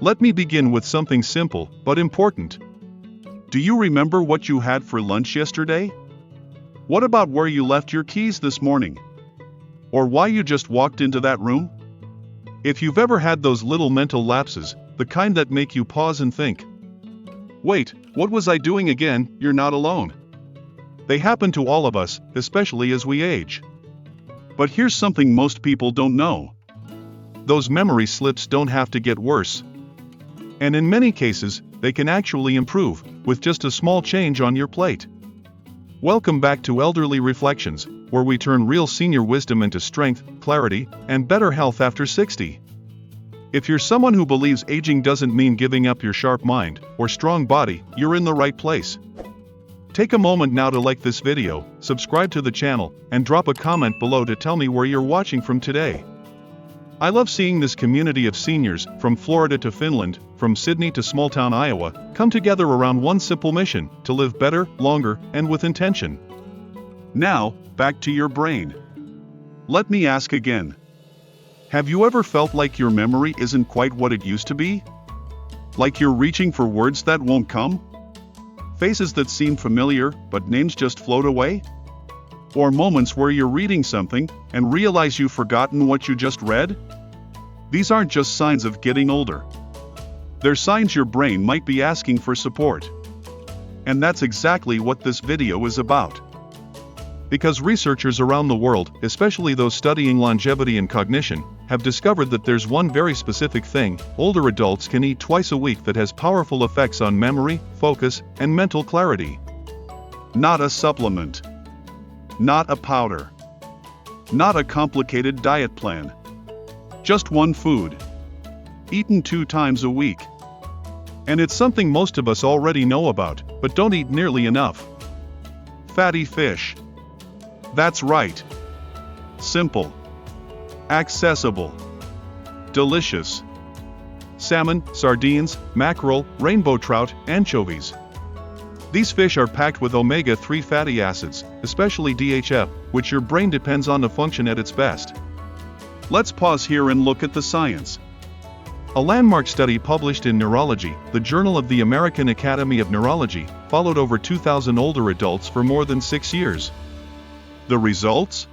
Let me begin with something simple but important. Do you remember what you had for lunch yesterday? What about where you left your keys this morning? Or why you just walked into that room? If you've ever had those little mental lapses, the kind that make you pause and think, "Wait, what was I doing again?" You're not alone. They happen to all of us, especially as we age. But here's something most people don't know. Those memory slips don't have to get worse. And in many cases, they can actually improve, with just a small change on your plate. Welcome back to Elderly Reflections, where we turn real senior wisdom into strength, clarity, and better health after 60. If you're someone who believes aging doesn't mean giving up your sharp mind or strong body, you're in the right place. Take a moment now to like this video, subscribe to the channel, and drop a comment below to tell me where you're watching from today. I love seeing this community of seniors, from Florida to Finland, from Sydney to small-town Iowa, come together around one simple mission: to live better, longer, and with intention. Now, back to your brain. Let me ask again. Have you ever felt like your memory isn't quite what it used to be? Like you're reaching for words that won't come? Faces that seem familiar, but names just float away? Or moments where you're reading something and realize you've forgotten what you just read? These aren't just signs of getting older. They're signs your brain might be asking for support. And that's exactly what this video is about. Because researchers around the world, especially those studying longevity and cognition, have discovered that there's one very specific thing older adults can eat twice a week that has powerful effects on memory, focus, and mental clarity. Not a supplement. Not a powder. Not a complicated diet plan. Just one food. Eaten 2 times a week. And it's something most of us already know about, but don't eat nearly enough. Fatty fish. That's right. Simple. Accessible. Delicious. Salmon, sardines, mackerel, rainbow trout, anchovies. These fish are packed with omega-3 fatty acids, especially DHA, which your brain depends on to function at its best. Let's pause here and look at the science. A landmark study published in Neurology, the Journal of the American Academy of Neurology, followed over 2,000 older adults for more than 6 years. The results?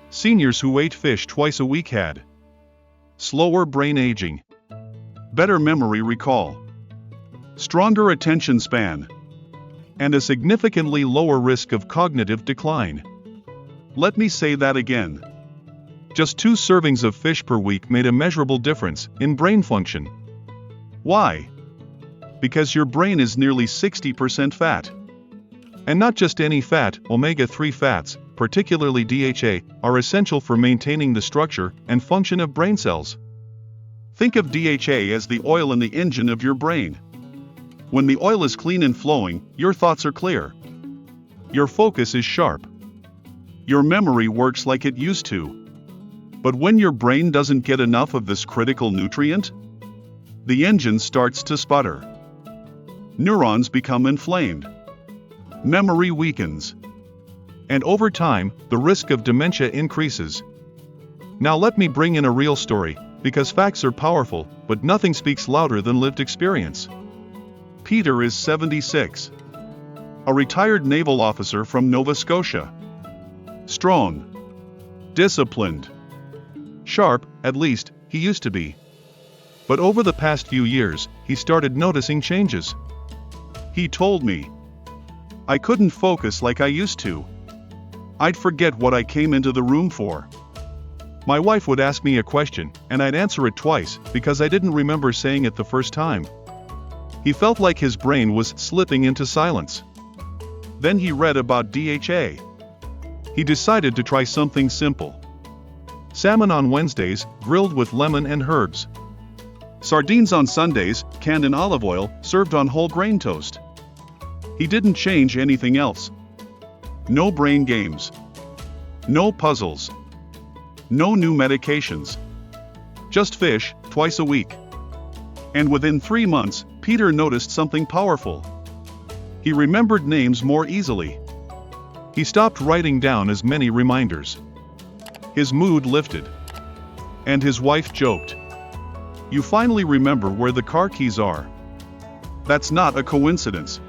Seniors who ate fish twice a week had slower brain aging, better memory recall, stronger attention span, and a significantly lower risk of cognitive decline. Let me say that again. Just 2 servings of fish per week made a measurable difference in brain function. Why? Because your brain is nearly 60% fat. And not just any fat, omega-3 fats, particularly DHA, are essential for maintaining the structure and function of brain cells. Think of DHA as the oil in the engine of your brain. When the oil is clean and flowing, your thoughts are clear. Your focus is sharp. Your memory works like it used to. But when your brain doesn't get enough of this critical nutrient, the engine starts to sputter. Neurons become inflamed. Memory weakens. And over time, the risk of dementia increases. Now let me bring in a real story, because facts are powerful, but nothing speaks louder than lived experience. Peter is 76. A retired naval officer from Nova Scotia. Strong. Disciplined. Sharp, at least, he used to be. But over the past few years, he started noticing changes. He told me, "I couldn't focus like I used to. I'd forget what I came into the room for. My wife would ask me a question, and I'd answer it twice, because I didn't remember saying it the first time." He felt like his brain was slipping into silence. Then he read about DHA. He decided to try something simple. Salmon on Wednesdays, grilled with lemon and herbs. Sardines on Sundays, canned in olive oil, served on whole grain toast. He didn't change anything else. No brain games. No puzzles. No new medications. Just fish, twice a week. And within 3 months, Peter noticed something powerful. He remembered names more easily. He stopped writing down as many reminders. His mood lifted. And his wife joked, You finally remember where the car keys are. That's not a coincidence.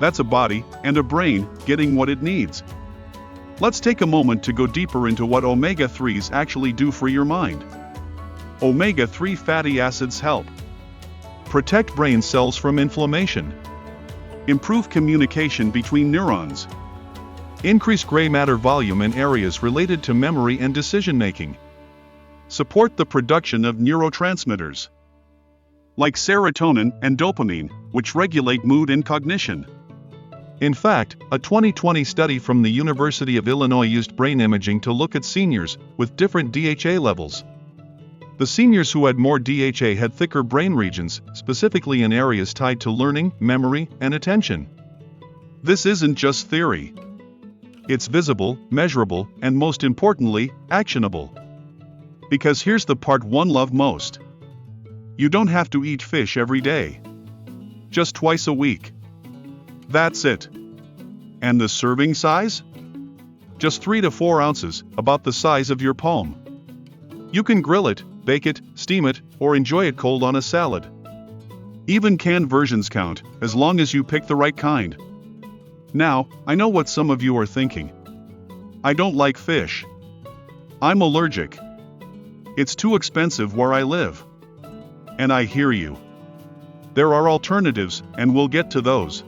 That's a body and a brain getting what it needs. Let's take a moment to go deeper into what omega-3s actually do for your mind. Omega-3 fatty acids help protect brain cells from inflammation, improve communication between neurons, increase gray matter volume in areas related to memory and decision-making, support the production of neurotransmitters like serotonin and dopamine, which regulate mood and cognition. In fact, a 2020 study from the University of Illinois used brain imaging to look at seniors with different DHA levels. The seniors who had more DHA had thicker brain regions, specifically in areas tied to learning, memory, and attention. This isn't just theory. It's visible, measurable, and most importantly, actionable. Because here's the part one love most. You don't have to eat fish every day. Just twice a week. That's it. And the serving size? Just 3 to 4 ounces, about the size of your palm. You can grill it, bake it, steam it, or enjoy it cold on a salad. Even canned versions count, as long as you pick the right kind. Now, I know what some of you are thinking. I don't like fish. I'm allergic. It's too expensive where I live. And I hear you. There are alternatives, and we'll get to those.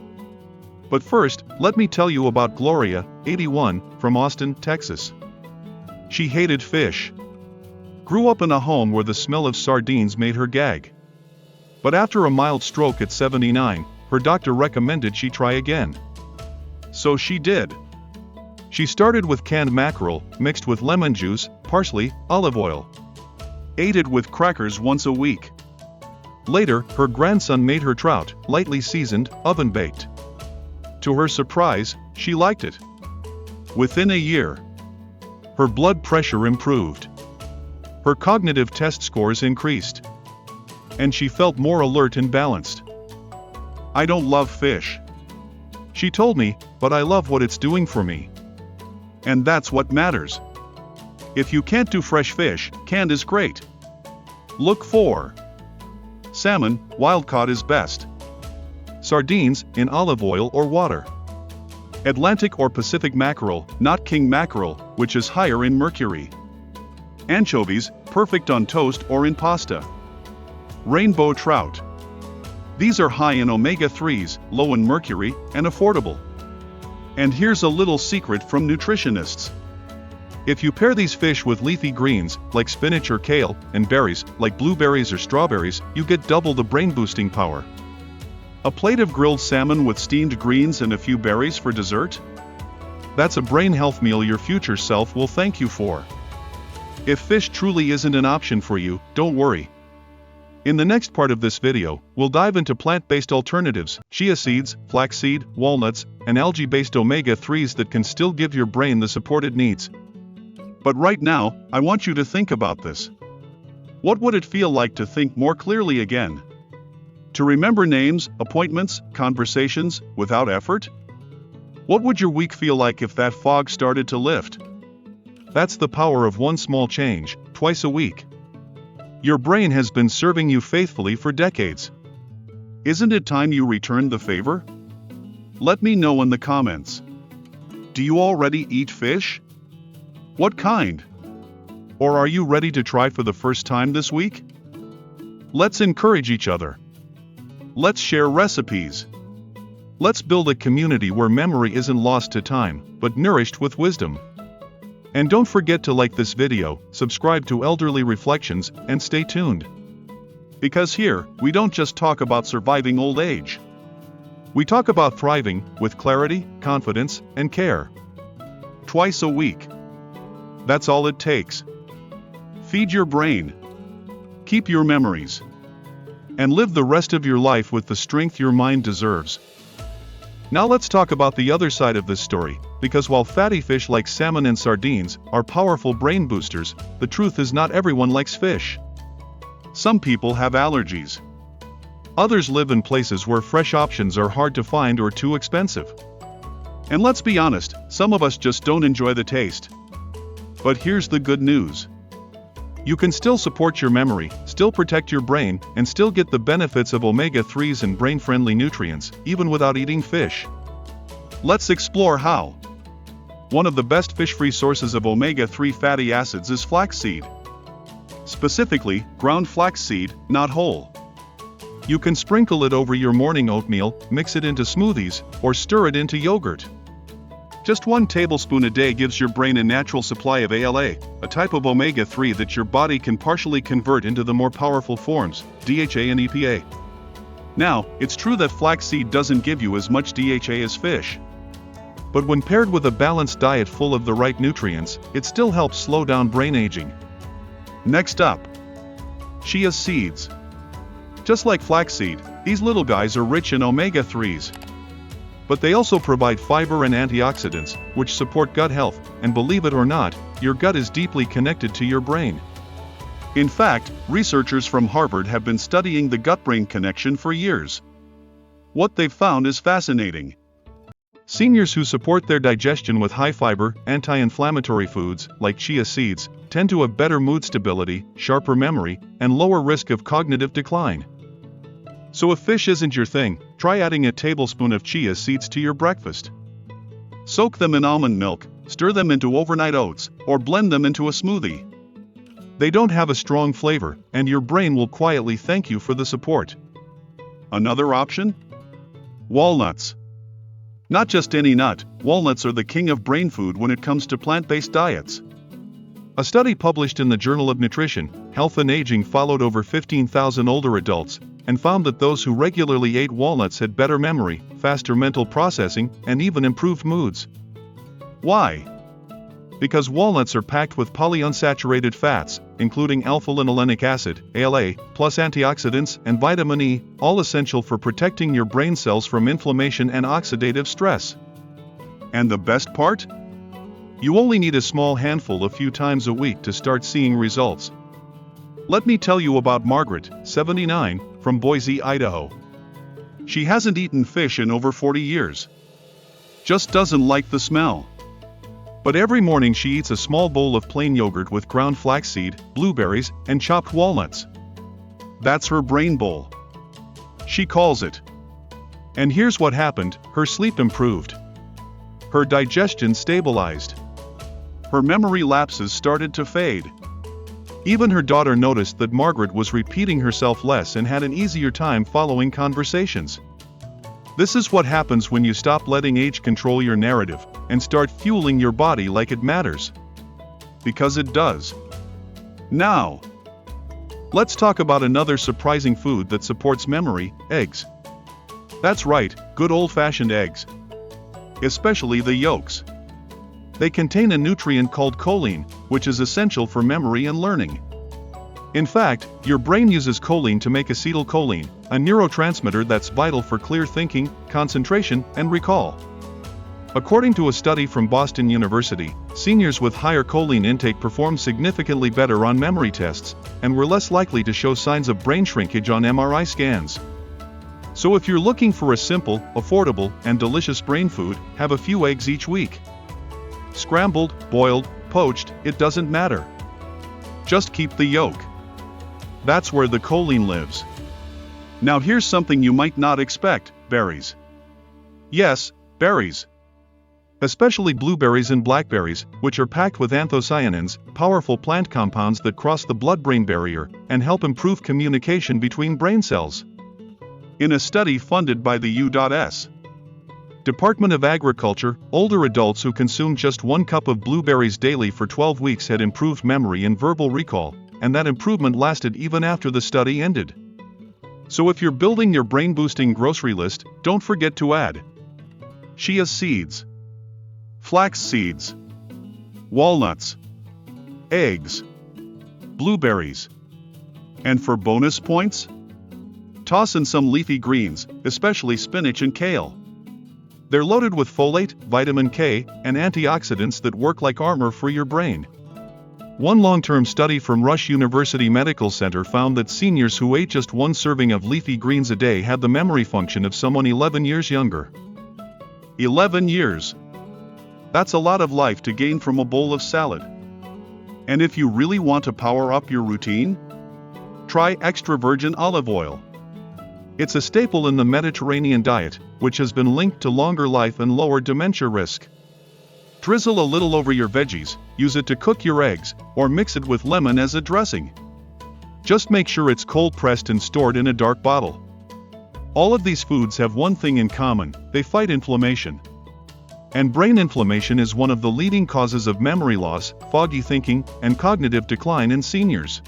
But first, let me tell you about Gloria, 81, from Austin, Texas. She hated fish. Grew up in a home where the smell of sardines made her gag. But after a mild stroke at 79, her doctor recommended she try again. So she did. She started with canned mackerel, mixed with lemon juice, parsley, olive oil. Ate it with crackers once a week. Later, her grandson made her trout, lightly seasoned, oven-baked. To her surprise, she liked it. Within a year, her blood pressure improved. Her cognitive test scores increased. And she felt more alert and balanced. I don't love fish, she told me, but I love what it's doing for me. And that's what matters. If you can't do fresh fish, canned is great. Look for salmon, wild-caught is best. Sardines, in olive oil or water. Atlantic or Pacific mackerel, not king mackerel, which is higher in mercury. Anchovies, perfect on toast or in pasta. Rainbow trout. These are high in omega-3s, low in mercury, and affordable. And here's a little secret from nutritionists. If you pair these fish with leafy greens, like spinach or kale, and berries, like blueberries or strawberries, you get double the brain-boosting power. A plate of grilled salmon with steamed greens and a few berries for dessert? That's a brain health meal your future self will thank you for. If fish truly isn't an option for you, don't worry. In the next part of this video, we'll dive into plant-based alternatives, chia seeds, flaxseed, walnuts, and algae-based omega-3s that can still give your brain the support it needs. But right now, I want you to think about this. What would it feel like to think more clearly again? To remember names, appointments, conversations, without effort? What would your week feel like if that fog started to lift? That's the power of one small change, twice a week. Your brain has been serving you faithfully for decades. Isn't it time you returned the favor? Let me know in the comments. Do you already eat fish? What kind? Or are you ready to try for the first time this week? Let's encourage each other. Let's share recipes. Let's build a community where memory isn't lost to time, but nourished with wisdom. And don't forget to like this video, subscribe to Elderly Reflections, and stay tuned. Because here, we don't just talk about surviving old age. We talk about thriving, with clarity, confidence, and care. Twice a week. That's all it takes. Feed your brain. Keep your memories. And live the rest of your life with the strength your mind deserves. Now let's talk about the other side of this story, because while fatty fish like salmon and sardines are powerful brain boosters, the truth is not everyone likes fish. Some people have allergies. Others live in places where fresh options are hard to find or too expensive. And let's be honest, some of us just don't enjoy the taste. But here's the good news. You can still support your memory, still protect your brain, and still get the benefits of omega-3s and brain-friendly nutrients, even without eating fish. Let's explore how. One of the best fish-free sources of omega-3 fatty acids is flaxseed. Specifically, ground flaxseed, not whole. You can sprinkle it over your morning oatmeal, mix it into smoothies, or stir it into yogurt. Just 1 tablespoon a day gives your brain a natural supply of ALA, a type of omega-3 that your body can partially convert into the more powerful forms, DHA and EPA. Now, it's true that flaxseed doesn't give you as much DHA as fish. But when paired with a balanced diet full of the right nutrients, it still helps slow down brain aging. Next up, chia seeds. Just like flaxseed, these little guys are rich in omega-3s. But they also provide fiber and antioxidants, which support gut health, and believe it or not, your gut is deeply connected to your brain. In fact, researchers from Harvard have been studying the gut-brain connection for years. What they've found is fascinating. Seniors who support their digestion with high-fiber, anti-inflammatory foods, like chia seeds, tend to have better mood stability, sharper memory, and lower risk of cognitive decline. So if fish isn't your thing, try adding a tablespoon of chia seeds to your breakfast. Soak them in almond milk, stir them into overnight oats, or blend them into a smoothie. They don't have a strong flavor, and your brain will quietly thank you for the support. Another option? Walnuts. Not just any nut, walnuts are the king of brain food when it comes to plant-based diets. A study published in the Journal of Nutrition, Health and Aging followed over 15,000 older adults, and found that those who regularly ate walnuts had better memory, faster mental processing, and even improved moods. Why? Because walnuts are packed with polyunsaturated fats, including alpha-linolenic acid, ALA, plus antioxidants and vitamin E, all essential for protecting your brain cells from inflammation and oxidative stress. And the best part? You only need a small handful a few times a week to start seeing results. Let me tell you about Margaret, 79, from Boise, Idaho. She hasn't eaten fish in over 40 years. Just doesn't like the smell. But every morning she eats a small bowl of plain yogurt with ground flaxseed, blueberries, and chopped walnuts. That's her brain bowl. She calls it. And here's what happened: her sleep improved. Her digestion stabilized. Her memory lapses started to fade. Even her daughter noticed that Margaret was repeating herself less and had an easier time following conversations. This is what happens when you stop letting age control your narrative and start fueling your body like it matters. Because it does. Now, let's talk about another surprising food that supports memory: eggs. That's right, good old-fashioned eggs. Especially the yolks. They contain a nutrient called choline, which is essential for memory and learning. In fact, your brain uses choline to make acetylcholine, a neurotransmitter that's vital for clear thinking, concentration, and recall. According to a study from Boston University, seniors with higher choline intake performed significantly better on memory tests, and were less likely to show signs of brain shrinkage on MRI scans. So if you're looking for a simple, affordable, and delicious brain food, have a few eggs each week. Scrambled, boiled, poached, it doesn't matter. Just keep the yolk. That's where the choline lives. Now here's something you might not expect: berries. Yes, berries. Especially blueberries and blackberries, which are packed with anthocyanins, powerful plant compounds that cross the blood-brain barrier and help improve communication between brain cells. In a study funded by the U.S. Department of Agriculture, older adults who consumed just 1 cup of blueberries daily for 12 weeks had improved memory and verbal recall, and that improvement lasted even after the study ended. So if you're building your brain-boosting grocery list, don't forget to add chia seeds, flax seeds, walnuts, eggs, blueberries. And for bonus points, toss in some leafy greens, especially spinach and kale. They're loaded with folate, vitamin K, and antioxidants that work like armor for your brain. One long-term study from Rush University Medical Center found that seniors who ate just 1 serving of leafy greens a day had the memory function of someone 11 years younger. 11 years. That's a lot of life to gain from a bowl of salad. And if you really want to power up your routine, try extra virgin olive oil. It's a staple in the Mediterranean diet, which has been linked to longer life and lower dementia risk. Drizzle a little over your veggies, use it to cook your eggs, or mix it with lemon as a dressing. Just make sure it's cold pressed and stored in a dark bottle. All of these foods have one thing in common: they fight inflammation. And brain inflammation is one of the leading causes of memory loss, foggy thinking, and cognitive decline in seniors.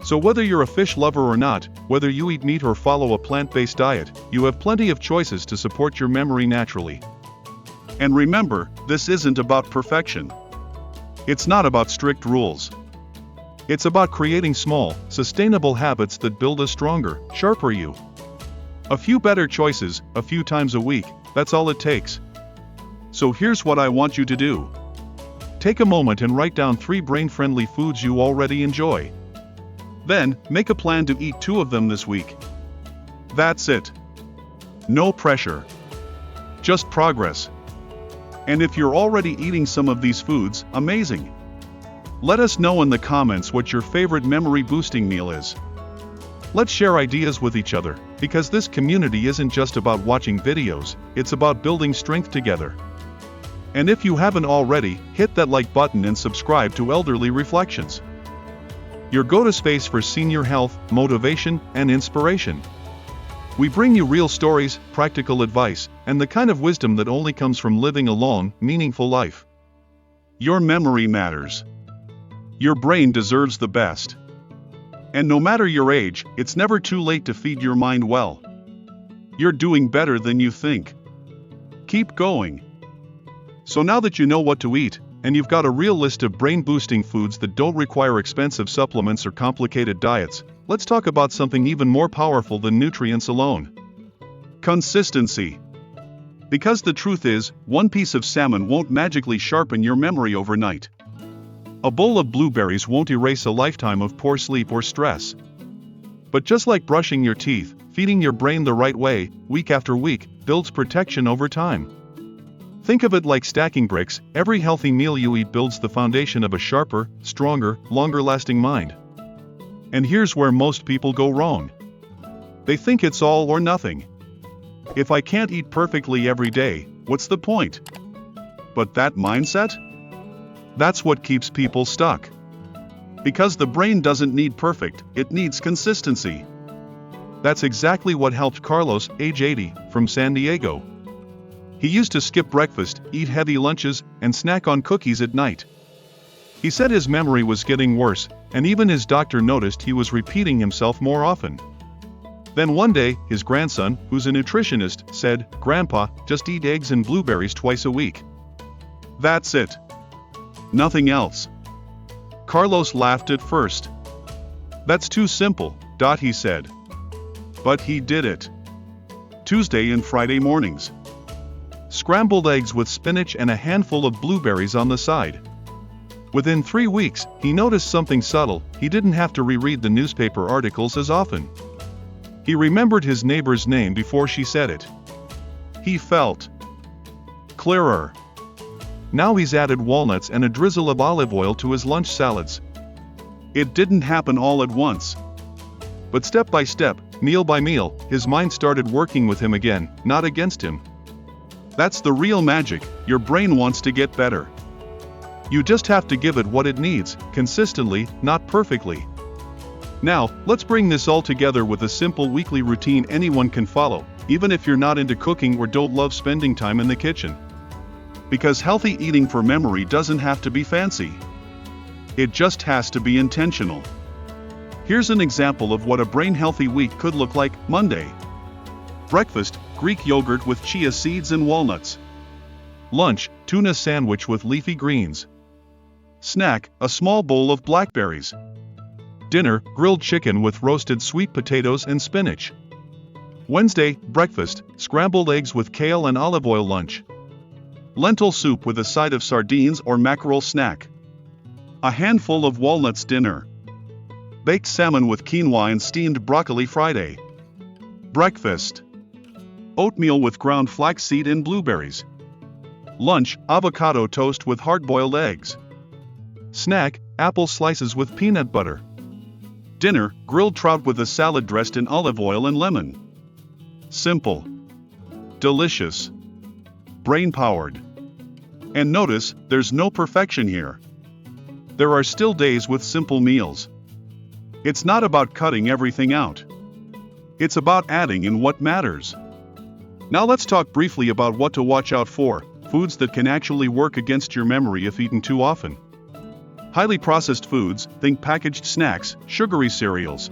So whether you're a fish lover or not, whether you eat meat or follow a plant-based diet, you have plenty of choices to support your memory naturally. And remember, this isn't about perfection. It's not about strict rules. It's about creating small, sustainable habits that build a stronger, sharper you. A few better choices, a few times a week, that's all it takes. So here's what I want you to do. Take a moment and write down 3 brain-friendly foods you already enjoy. Then, make a plan to eat 2 of them this week. That's it. No pressure. Just progress. And if you're already eating some of these foods, amazing. Let us know in the comments what your favorite memory-boosting meal is. Let's share ideas with each other, because this community isn't just about watching videos, it's about building strength together. And if you haven't already, hit that like button and subscribe to Elderly Reflections, your go-to space for senior health, motivation, and inspiration. We bring you real stories, practical advice, and the kind of wisdom that only comes from living a long, meaningful life. Your memory matters. Your brain deserves the best. And no matter your age, it's never too late to feed your mind well. You're doing better than you think. Keep going. So now that you know what to eat, and you've got a real list of brain-boosting foods that don't require expensive supplements or complicated diets, let's talk about something even more powerful than nutrients alone. Consistency. Because the truth is, one piece of salmon won't magically sharpen your memory overnight. A bowl of blueberries won't erase a lifetime of poor sleep or stress. But just like brushing your teeth, feeding your brain the right way, week after week, builds protection over time. Think of it like stacking bricks. Every healthy meal you eat builds the foundation of a sharper, stronger, longer-lasting mind. And here's where most people go wrong. They think it's all or nothing. If I can't eat perfectly every day, what's the point? But that mindset? That's what keeps people stuck. Because the brain doesn't need perfect, it needs consistency. That's exactly what helped Carlos, age 80, from San Diego. He used to skip breakfast, eat heavy lunches, and snack on cookies at night. He said his memory was getting worse, and even his doctor noticed he was repeating himself more often. Then one day, his grandson, who's a nutritionist, said, "Grandpa, just eat eggs and blueberries twice a week. That's it. Nothing else." Carlos laughed at first. "That's too simple," he said. But he did it. Tuesday and Friday mornings. Scrambled eggs with spinach and a handful of blueberries on the side. Within 3 weeks, he noticed something subtle. He didn't have to reread the newspaper articles as often. He remembered his neighbor's name before she said it. He felt clearer. Now he's added walnuts and a drizzle of olive oil to his lunch salads. It didn't happen all at once. But step by step, meal by meal, his mind started working with him again, not against him. That's the real magic. Your brain wants to get better. You just have to give it what it needs, consistently, not perfectly. Now, let's bring this all together with a simple weekly routine anyone can follow, even if you're not into cooking or don't love spending time in the kitchen. Because healthy eating for memory doesn't have to be fancy. It just has to be intentional. Here's an example of what a brain-healthy week could look like. Monday. Breakfast, Greek yogurt with chia seeds and walnuts. Lunch, tuna sandwich with leafy greens. Snack, a small bowl of blackberries. Dinner, grilled chicken with roasted sweet potatoes and spinach. Wednesday, breakfast, scrambled eggs with kale and olive oil. Lunch. Lentil soup with a side of sardines or mackerel. Snack. A handful of walnuts. Dinner. Baked salmon with quinoa and steamed broccoli. Friday. Breakfast. Oatmeal with ground flaxseed and blueberries. Lunch, avocado toast with hard-boiled eggs. Snack, apple slices with peanut butter. Dinner, grilled trout with a salad dressed in olive oil and lemon. Simple. Delicious. Brain-powered. And notice, there's no perfection here. There are still days with simple meals. It's not about cutting everything out. It's about adding in what matters. Now let's talk briefly about what to watch out for, foods that can actually work against your memory if eaten too often. Highly processed foods, think packaged snacks, sugary cereals,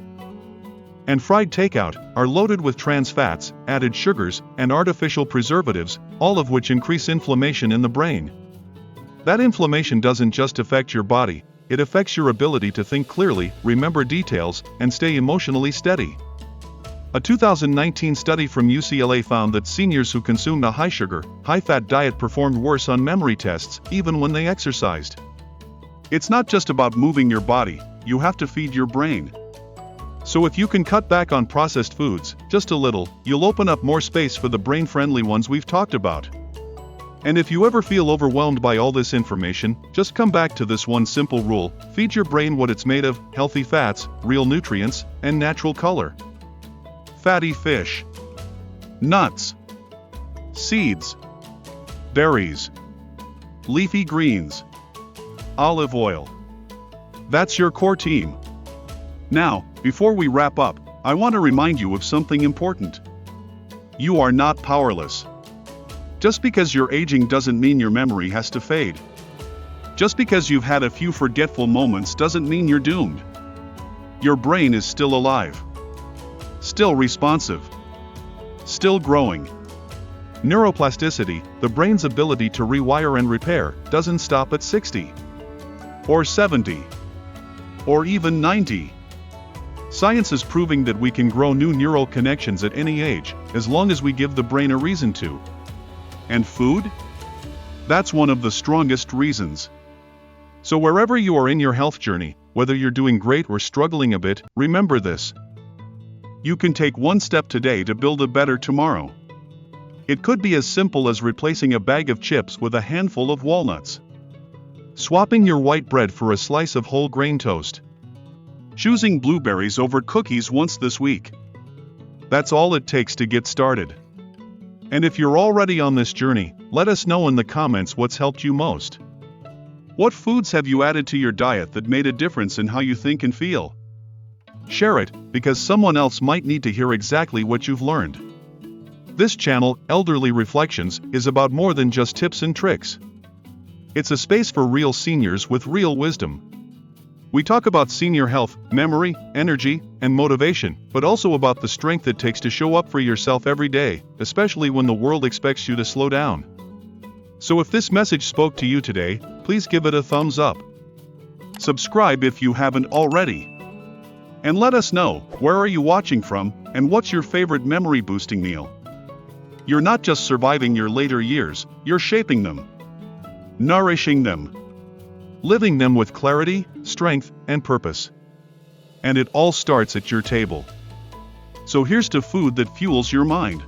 and fried takeout, are loaded with trans fats, added sugars, and artificial preservatives, all of which increase inflammation in the brain. That inflammation doesn't just affect your body, it affects your ability to think clearly, remember details, and stay emotionally steady. A 2019 study from UCLA found that seniors who consumed a high-sugar, high-fat diet performed worse on memory tests, even when they exercised. It's not just about moving your body, you have to feed your brain. So if you can cut back on processed foods, just a little, you'll open up more space for the brain-friendly ones we've talked about. And if you ever feel overwhelmed by all this information, just come back to this one simple rule: feed your brain what it's made of, healthy fats, real nutrients, and natural color. Fatty fish, nuts, seeds, berries, leafy greens, olive oil. That's your core team. Now, before we wrap up, I want to remind you of something important. You are not powerless. Just because you're aging doesn't mean your memory has to fade. Just because you've had a few forgetful moments doesn't mean you're doomed. Your brain is still alive. Still responsive. Still growing. Neuroplasticity, the brain's ability to rewire and repair, doesn't stop at 60. Or 70. Or even 90. Science is proving that we can grow new neural connections at any age, as long as we give the brain a reason to. And food? That's one of the strongest reasons. So wherever you are in your health journey, whether you're doing great or struggling a bit, remember this. You can take one step today to build a better tomorrow. It could be as simple as replacing a bag of chips with a handful of walnuts. Swapping your white bread for a slice of whole grain toast. Choosing blueberries over cookies once this week. That's all it takes to get started. And if you're already on this journey, let us know in the comments what's helped you most. What foods have you added to your diet that made a difference in how you think and feel? Share it, because someone else might need to hear exactly what you've learned. This channel, Elderly Reflections, is about more than just tips and tricks. It's a space for real seniors with real wisdom. We talk about senior health, memory, energy, and motivation, but also about the strength it takes to show up for yourself every day, especially when the world expects you to slow down. So if this message spoke to you today, please give it a thumbs up. Subscribe if you haven't already. And let us know, where are you watching from, and what's your favorite memory-boosting meal? You're not just surviving your later years, you're shaping them. Nourishing them. Living them with clarity, strength, and purpose. And it all starts at your table. So here's to food that fuels your mind.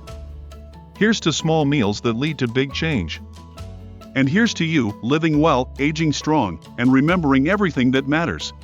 Here's to small meals that lead to big change. And here's to you, living well, aging strong, and remembering everything that matters.